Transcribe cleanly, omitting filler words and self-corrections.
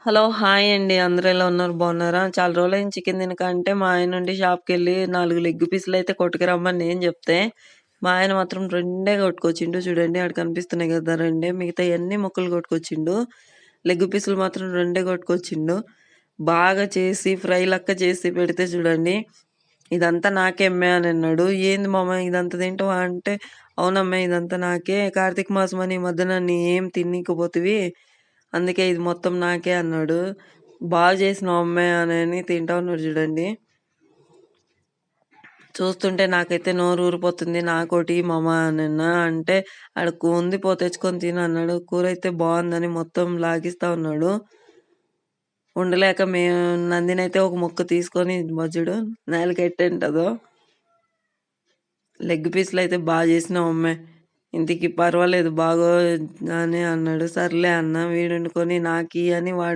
Hello! Hi అండి. అందరూ ఎలా ఉన్నారు? బాగున్నారా? చాలా రోజులైంది చికెన్ తినక అంటే, మా ఆయన నుండి షాప్‌కెళ్ళి 4 లెగ్ పీసులయితే కొట్టుకురమ్మని నేను జెప్తే, మా ఆయన మాత్రం రెండే కొట్టుకొచ్చిండు. చూడండి ఆడ కనిపిస్తున్నాయి గదా! రెండే. మిగతాయన్నీ ముక్కలు కొట్టుకొచ్చిండు. లెగ్ పీసులు మాత్రం రెండే కొట్టుకొచ్చిండు. బాగా చేసి ఫ్రై లెక్క చేసి పెడితే చూడండి, "ఇదంతా నాకే అమ్మే" అని అన్నాడు. "ఏంది మామ ఇదంతా తింటావా?" అంటే, "అవునమ్మ ఇదంతా నాకే. కార్తీక మాసం అని ఈ మధ్య నన్ను ఏం తిననీయకపోతివి. అందుకే ఇది మొత్తం నాకే" అన్నాడు. "బాగా చేసినావు అమ్మే" అనని తింటా ఉన్నాడు చూడండి. చూస్తుంటే నాకైతే నోరు ఊరిపోతుంది. "నాకోటి మామ" అనన్నా. అంటే ఆడ ఉంది "పో తెచ్చుకొని తిను" అన్నాడు. కూరైతే బావుందని మొత్తం లాగిస్తా ఉన్నాడు. ఉండలేక నందినైతే ఒక ముక్క తీసుకొని చూడు నేలకి ఎట్టుంటదో. లెగ్ పీస్‌లయితే చేసినావు అమ్మే. ఇంతకి పర్వాలేదు అని అన్నాడు. సర్లే అన్నా. వీడొండుకొని నాకియ్యి అని వాడు